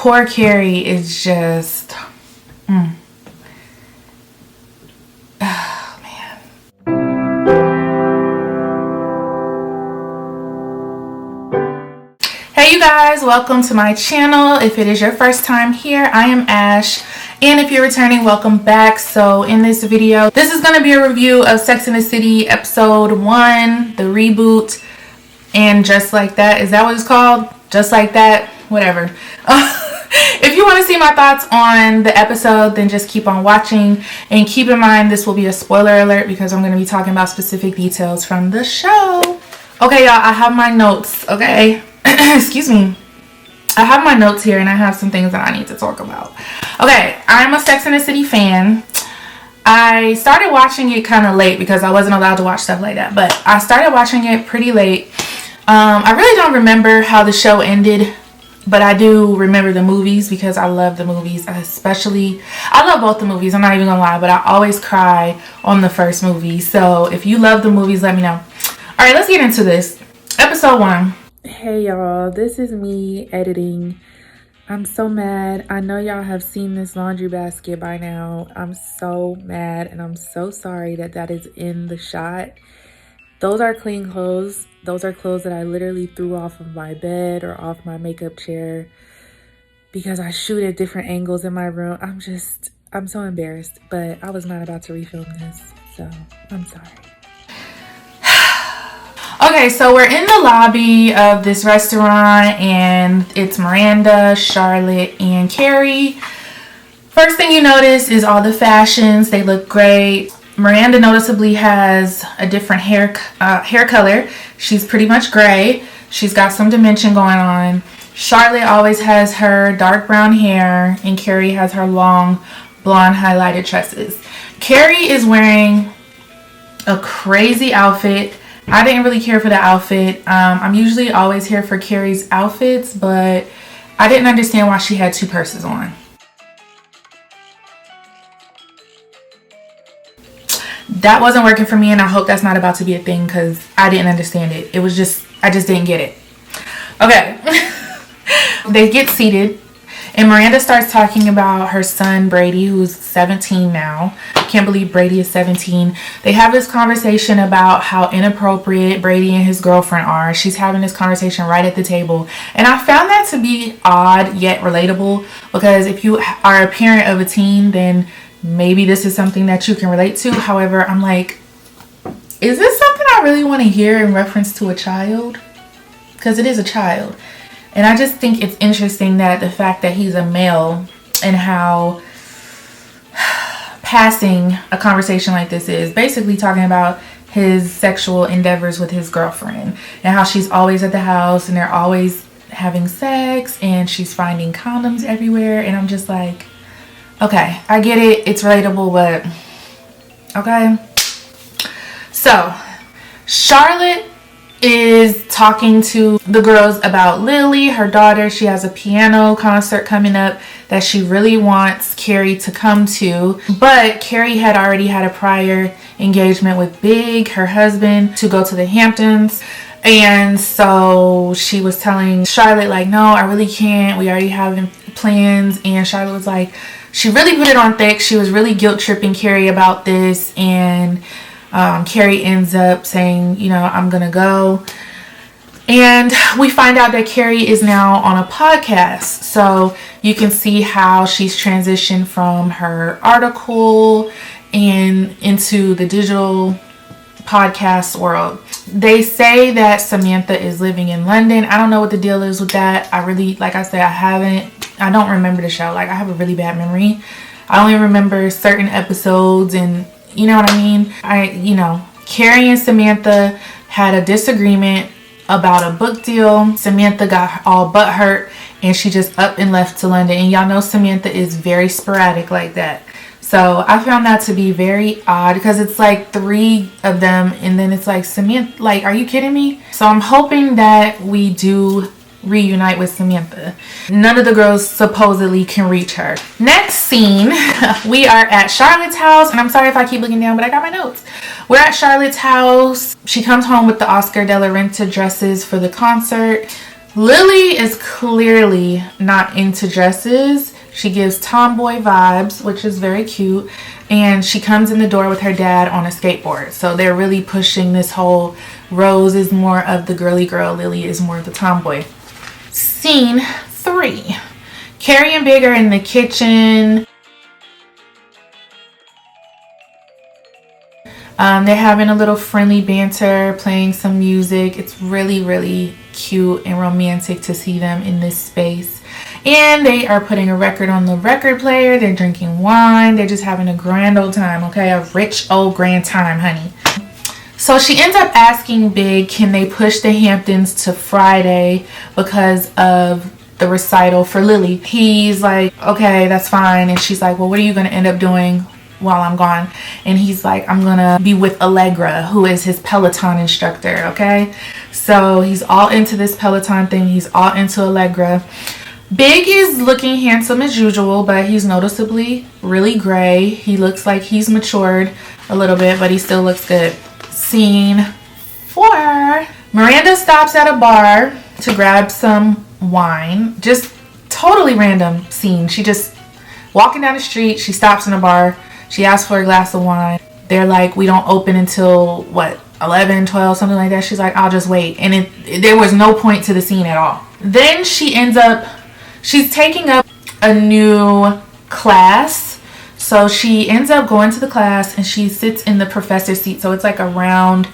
poor Carrie is just... Oh, man. Hey you guys, welcome to my channel. If it is your first time here, I am Ash, and if you're returning, welcome back. So in this video, this is going to be a review of Sex and the City episode 1, the reboot, and Just Like That. Is that what it's called? Just Like That? Whatever. If you want to see my thoughts on the episode, then just keep on watching, and keep in mind this will be a spoiler alert because I'm going to be talking about specific details from the show. Okay, y'all, I have my notes, okay? Excuse me. I have my notes here and I have some things that I need to talk about. Okay, I'm a Sex and the City fan. I started watching it kind of late because I wasn't allowed to watch stuff like that, but I started watching it pretty late. I really don't remember how the show ended, but I do remember the movies because I love the movies. I love both the movies, I'm not even gonna lie, but I always cry on the first movie. So if you love the movies, let me know. Alright, let's get into this. Episode 1. Hey y'all, this is me editing. I'm so mad. I know y'all have seen this laundry basket by now. I'm so mad and I'm so sorry that that is in the shot. Those are clean clothes. Those are clothes that I literally threw off of my bed or off my makeup chair because I shoot at different angles in my room. I'm so embarrassed, but I was not about to refilm this, so I'm sorry. Okay, so we're in the lobby of this restaurant and it's Miranda, Charlotte, and Carrie. First thing you notice is all the fashions. They look great. Miranda noticeably has a different hair color. She's pretty much gray. She's got some dimension going on. Charlotte always has her dark brown hair and Carrie has her long blonde highlighted tresses. Carrie is wearing a crazy outfit. I didn't really care for the outfit. I'm usually always here for Carrie's outfits, but I didn't understand why she had 2 purses on. That wasn't working for me, and I hope that's not about to be a thing because I didn't understand it. I just didn't get it. Okay. They get seated, and Miranda starts talking about her son, Brady, who's 17 now. I can't believe Brady is 17. They have this conversation about how inappropriate Brady and his girlfriend are. She's having this conversation right at the table. And I found that to be odd yet relatable because if you are a parent of a teen, then maybe this is something that you can relate to. However, I'm like, is this something I really want to hear in reference to a child? Because it is a child. And I just think it's interesting that the fact that he's a male and how passing a conversation like this is basically talking about his sexual endeavors with his girlfriend and how she's always at the house and they're always having sex and she's finding condoms everywhere. And I'm just like, okay, I get it. It's relatable, but okay. So Charlotte is talking to the girls about Lily, her daughter. She has a piano concert coming up that she really wants Carrie to come to, but Carrie had already had a prior engagement with Big, her husband, to go to the Hamptons. And so she was telling Charlotte like, no, I really can't, we already have plans. And Charlotte was like, she really put it on thick. She was really guilt tripping Carrie about this, and Carrie ends up saying, you know, I'm gonna go. And we find out that Carrie is now on a podcast. So you can see how she's transitioned from her article and into the digital podcast world. They say that Samantha is living in London. I don't know what the deal is with that. I really, like I said, I don't remember the show. Like, I have a really bad memory. I only remember certain episodes, and you know what I mean? Carrie and Samantha had a disagreement about a book deal. Samantha got all butthurt and she just up and left to London. And y'all know Samantha is very sporadic like that. So I found that to be very odd because it's like 3 of them and then it's like, Samantha, like, are you kidding me? So I'm hoping that we do reunite with Samantha. None of the girls supposedly can reach her. Next scene, we are at Charlotte's house, and I'm sorry if I keep looking down, but I got my notes. We're at Charlotte's house. She comes home with the Oscar de la Renta dresses for the concert. Lily is clearly not into dresses. She gives tomboy vibes, which is very cute. And she comes in the door with her dad on a skateboard. So they're really pushing this whole Rose is more of the girly girl, Lily is more of the tomboy. Scene 3. Carrie and Big are in the kitchen. They're having a little friendly banter, playing some music. It's really, really cute and romantic to see them in this space. And they are putting a record on the record player. They're drinking wine. They're just having a grand old time, okay? A rich old grand time, honey. So she ends up asking Big, can they push the Hamptons to Friday because of the recital for Lily? He's like, okay, that's fine. And she's like, well, what are you going to end up doing while I'm gone? And he's like, I'm going to be with Allegra, who is his Peloton instructor, okay? So he's all into this Peloton thing. He's all into Allegra. Big is looking handsome as usual, but he's noticeably really gray. He looks like he's matured a little bit, but he still looks good. Scene 4. Miranda stops at a bar to grab some wine. Just totally random scene. She just walking down the street. She stops in a bar. She asks for a glass of wine. They're like, we don't open until what, 11, 12, something like that. She's like, I'll just wait. And there was no point to the scene at all. Then she's taking up a new class. So she ends up going to the class and she sits in the professor's seat. So it's like around,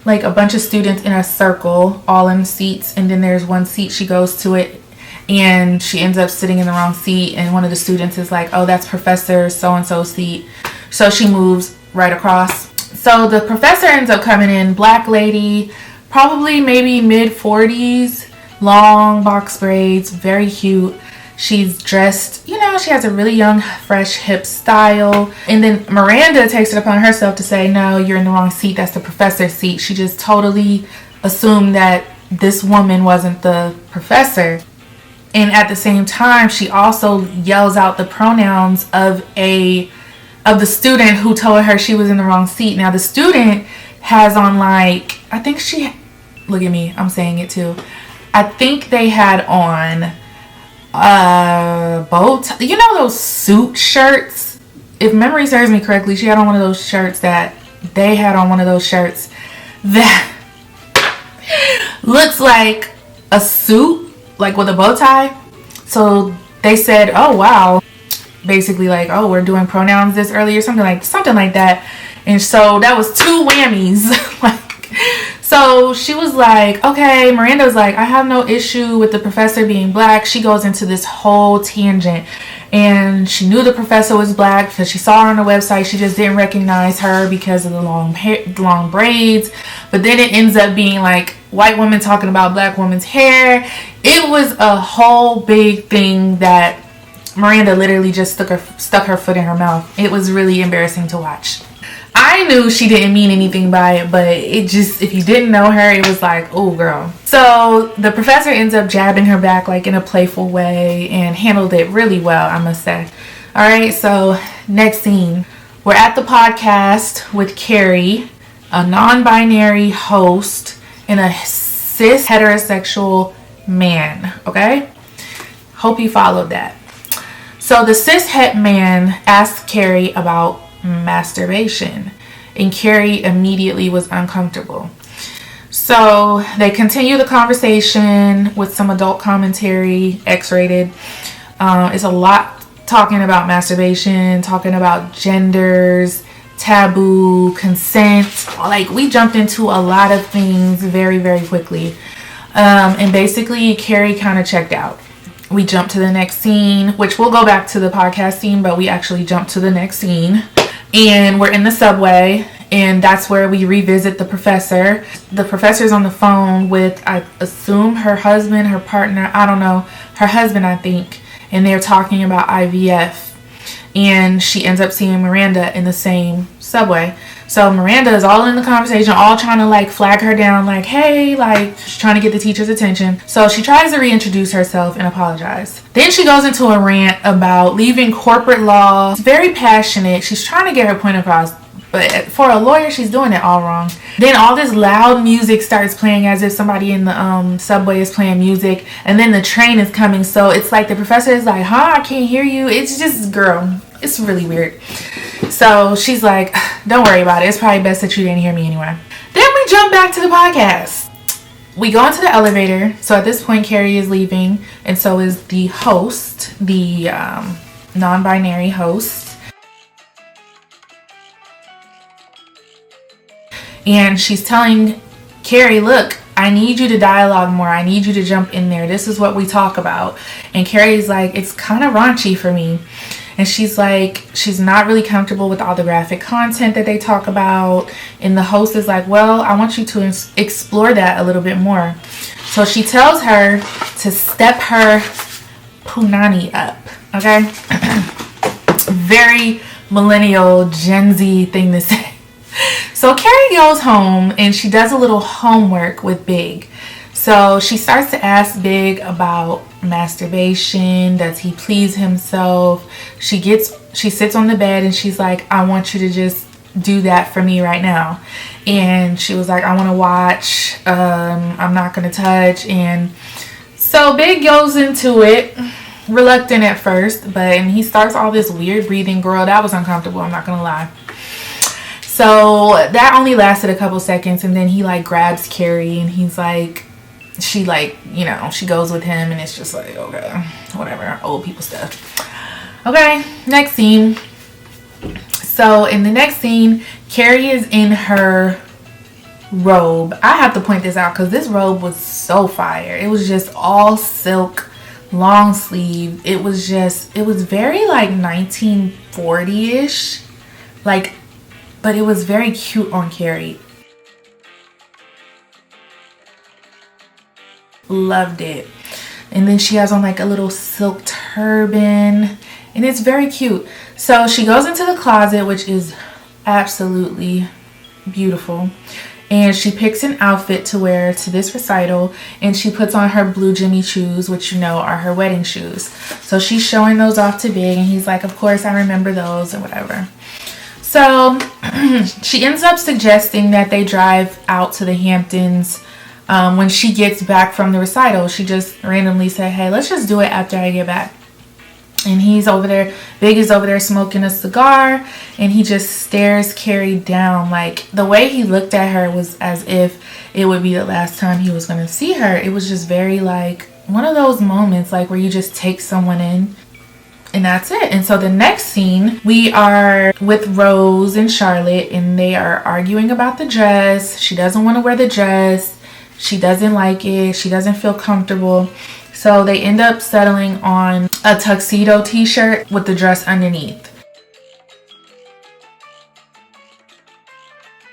like a bunch of students in a circle, all in seats. And then there's one seat, she goes to it and she ends up sitting in the wrong seat. And one of the students is like, oh, that's Professor so-and-so's seat. So she moves right across. So the professor ends up coming in, black lady, probably maybe mid-40s, long box braids, very cute. She's dressed, you know, she has a really young, fresh, hip style. And then Miranda takes it upon herself to say, no, you're in the wrong seat. That's the professor's seat. She just totally assumed that this woman wasn't the professor. And at the same time, she also yells out the pronouns of the student who told her she was in the wrong seat. Now, the student has on, like, I think look at me, I'm saying it too. I think they had on bow tie, you know, those suit shirts. If memory serves me correctly, she had on one of those shirts that they had on one of those shirts that looks like a suit, like with a bow tie. So they said, oh wow, basically like, oh, we're doing pronouns this early or something like that. And so that was 2 whammies. So she was like, okay, Miranda was like, I have no issue with the professor being black. She goes into this whole tangent. And she knew the professor was black because she saw her on the website. She just didn't recognize her because of the long braids. But then it ends up being like white woman talking about black woman's hair. It was a whole big thing that Miranda literally just stuck her foot in her mouth. It was really embarrassing to watch. I knew she didn't mean anything by it, but it just, if you didn't know her, it was like, oh girl. So the professor ends up jabbing her back like in a playful way and handled it really well, I must say. All right, so next scene. We're at the podcast with Carrie, a non-binary host, and a cis heterosexual man, okay? Hope you followed that. So the cis het man asked Carrie about masturbation, and Carrie immediately was uncomfortable. So they continue the conversation with some adult commentary, X-rated. It's a lot talking about masturbation, talking about genders, taboo, consent. Like, we jumped into a lot of things very, very quickly. And basically Carrie kind of checked out. We jumped to the next scene, which we'll go back to the podcast scene, but we actually jumped to the next scene. And we're in the subway, and that's where we revisit the professor. The professor's on the phone with, I assume, her husband, her partner, I don't know, her husband, I think. And they're talking about IVF. And she ends up seeing Miranda in the same subway. So Miranda is all in the conversation, all trying to like flag her down, like, hey, like, she's trying to get the teacher's attention. So she tries to reintroduce herself and apologize. Then she goes into a rant about leaving corporate law. She's very passionate. She's trying to get her point across. But for a lawyer, she's doing it all wrong. Then all this loud music starts playing as if somebody in the subway is playing music. And then the train is coming. So it's like the professor is like, huh, I can't hear you. It's just, girl, it's really weird. So she's like, don't worry about it. It's probably best that you didn't hear me anyway. Then we jump back to the podcast. We go into the elevator. So at this point, Carrie is leaving. And so is the host, the non-binary host. And she's telling Carrie, look, I need you to dialogue more. I need you to jump in there. This is what we talk about. And Carrie's like, it's kind of raunchy for me. And she's like, she's not really comfortable with all the graphic content that they talk about. And the host is like, well, I want you to explore that a little bit more. So she tells her to step her punani up. Okay? Very millennial Gen Z thing to say. So Carrie goes home and she does a little homework with Big. So she starts to ask Big about masturbation. Does he please himself? She sits on the bed and she's like, I want you to just do that for me right now. And she was like, I want to watch. I'm not going to touch. And so Big goes into it, reluctant at first, and he starts all this weird breathing. Girl, that was uncomfortable. I'm not going to lie. So that only lasted a couple seconds, and then he like grabs Carrie and he's like, she like, you know, she goes with him and it's just like, okay, whatever, old people stuff. Okay, next scene. So in the next scene, Carrie is in her robe. I have to point this out because this robe was so fire. It was just all silk, long sleeve. It was very like 1940-ish, like, but it was very cute on Carrie. Loved it. And then she has on like a little silk turban and it's very cute. So she goes into the closet, which is absolutely beautiful, and she picks an outfit to wear to this recital, and she puts on her blue Jimmy shoes, which you know are her wedding shoes. So she's showing those off to Big and he's like, of course I remember those or whatever. So she ends up suggesting that they drive out to the Hamptons. When she gets back from the recital, she just randomly said, hey, let's just do it after I get back. And he's over there, Big is over there smoking a cigar, and he just stares Carrie down. Like, the way he looked at her was as if it would be the last time he was going to see her. It was just very like one of those moments like where you just take someone in. And that's it. And so the next scene, we are with Rose and Charlotte, and they are arguing about the dress. She doesn't want to wear the dress. She doesn't like it. She doesn't feel comfortable. So they end up settling on a tuxedo t-shirt with the dress underneath.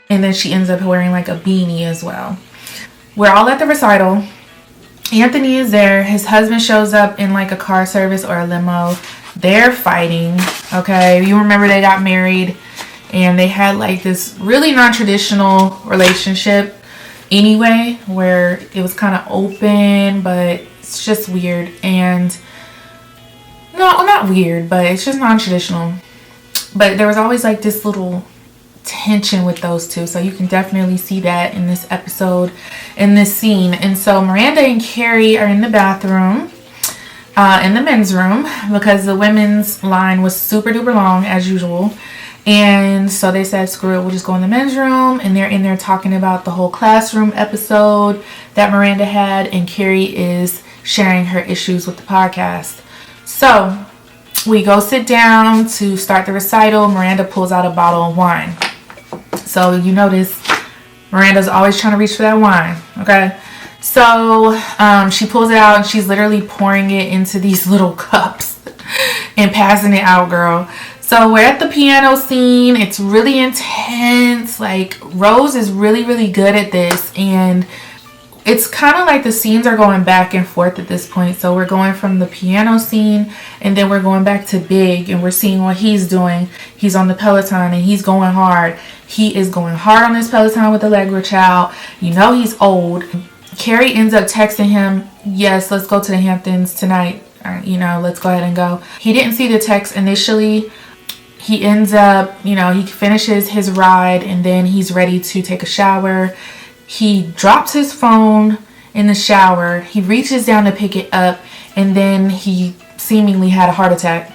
And then she ends up wearing like a beanie as well. We're all at the recital. Anthony is there. His husband shows up in like a car service or a limo. They're fighting. Okay, you remember they got married and they had like this really non-traditional relationship anyway, where it was kind of open, but it's just weird. And no, not weird, but it's just non-traditional. But there was always like this little tension with those two, so you can definitely see that in this episode, in this scene. And so Miranda and Carrie are in the bathroom, in the men's room, because the women's line was super duper long as usual. And so they said, screw it, we'll just go in the men's room. And they're in there talking about the whole classroom episode that Miranda had, and Carrie is sharing her issues with the podcast. So we go sit down to start the recital. Miranda pulls out a bottle of wine. So you notice Miranda's always trying to reach for that wine, okay? So she pulls it out and she's literally pouring it into these little cups and passing it out, girl. So we're at the piano scene. It's really intense. Like, Rose is really, really good at this. And it's kind of like the scenes are going back and forth at this point. So we're going from the piano scene and then we're going back to Big and we're seeing what he's doing. He's on the Peloton and he's going hard. He is going hard on this Peloton with Allegra Child. You know he's old. Carrie ends up texting him, yes, let's go to the Hamptons tonight. You know, let's go ahead and go. He didn't see the text initially. he ends up, he finishes his ride and then he's ready to take a shower. He drops his phone in the shower. He reaches down to pick it up and then he seemingly had a heart attack.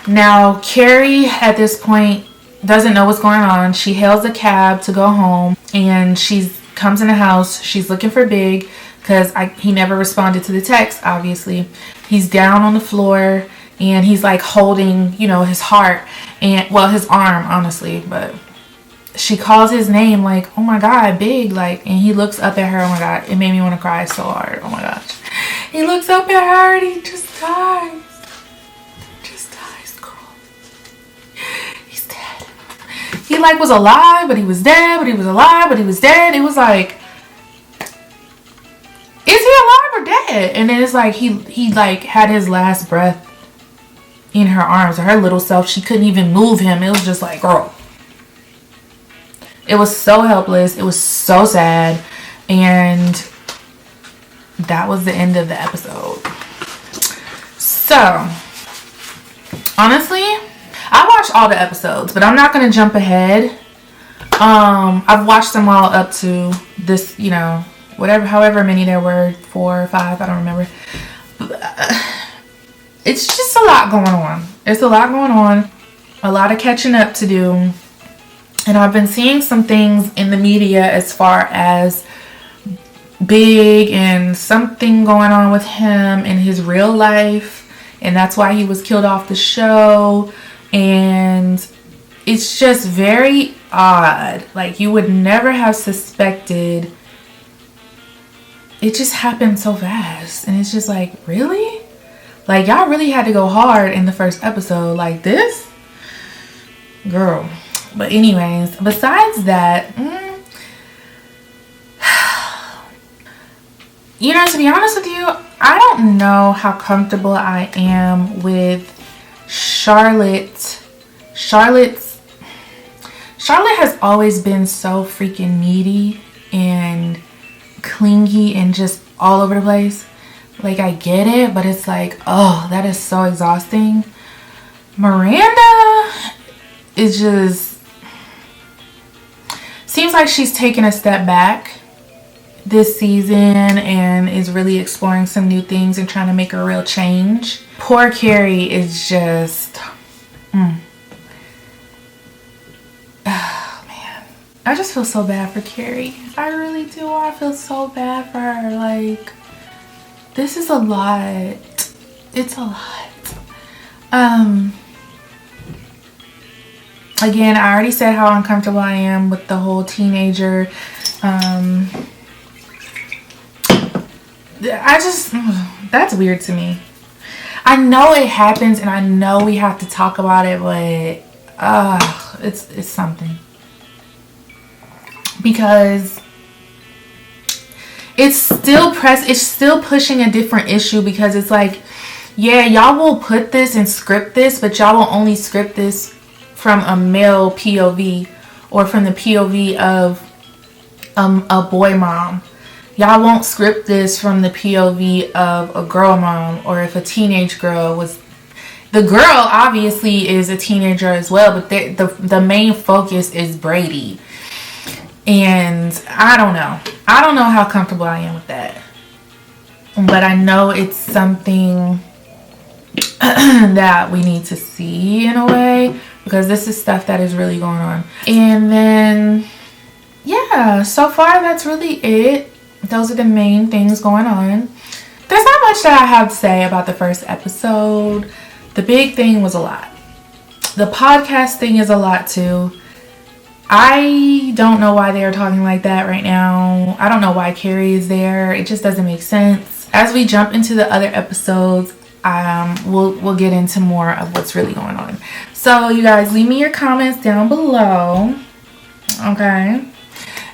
Now, Carrie at this point doesn't know what's going on. She hails a cab to go home and she comes in the house. She's looking for Big because he never responded to the text, obviously. He's down on the floor and he's like holding, his heart and, well, his arm, honestly. But she calls his name like, oh my God, Big. Like, and he looks up at her. Oh my God, it made me want to cry so hard. Oh my gosh. He looks up at her and he just dies. Just dies, girl. He's dead. He like was alive, but he was dead, but he was alive, but he was dead. It was like, is he alive or dead? And then it's like he like had his last breath in her arms, her little self. She couldn't even move him. It was just like, girl. It was so helpless. It was so sad. And that was the end of the episode. So, honestly, I watched all the episodes, but I'm not going to jump ahead. I've watched them all up to this, however many there were, 4 or 5, I don't remember. It's just a lot going on. It's a lot going on. A lot of catching up to do. And I've been seeing some things in the media as far as Big and something going on with him in his real life. And that's why he was killed off the show. And it's just very odd. Like, you would never have suspected. It just happened so fast. And it's just like, really? Like, y'all really had to go hard in the first episode like this? Girl. But anyways, besides that, to be honest with you, I don't know how comfortable I am with Charlotte. Charlotte has always been so freaking needy and clingy and just all over the place. Like, I get it, but it's like, oh, that is so exhausting. Miranda is just, seems like she's taken a step back this season and is really exploring some new things and trying to make a real change. Poor Carrie is just, oh man, I just feel so bad for Carrie. I really do. I feel so bad for her. Like, this is a lot. It's a lot. Again, I already said how uncomfortable I am with the whole teenager. That's weird to me. I know it happens and I know we have to talk about it, but it's something. Because it's still pushing a different issue, because it's like, yeah, y'all will put this and script this, but y'all will only script this from a male POV or from the POV of a boy mom. Y'all won't script this from the POV of a girl mom, or if a teenage girl was. The girl obviously is a teenager as well, but the main focus is Brady. And I don't know. I don't know how comfortable I am with that. But I know it's something that we need to see in a way, because this is stuff that is really going on. And then, yeah, so far that's really it. Those are the main things going on. There's not much that I have to say about the first episode. The big thing was a lot. The podcast thing is a lot too. I don't know why they are talking like that right now. I don't know why Carrie is there. It just doesn't make sense. As we jump into the other episodes, we'll get into more of what's really going on. So you guys, leave me your comments down below. Okay?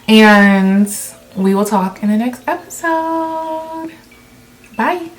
And we will talk in the next episode. Bye.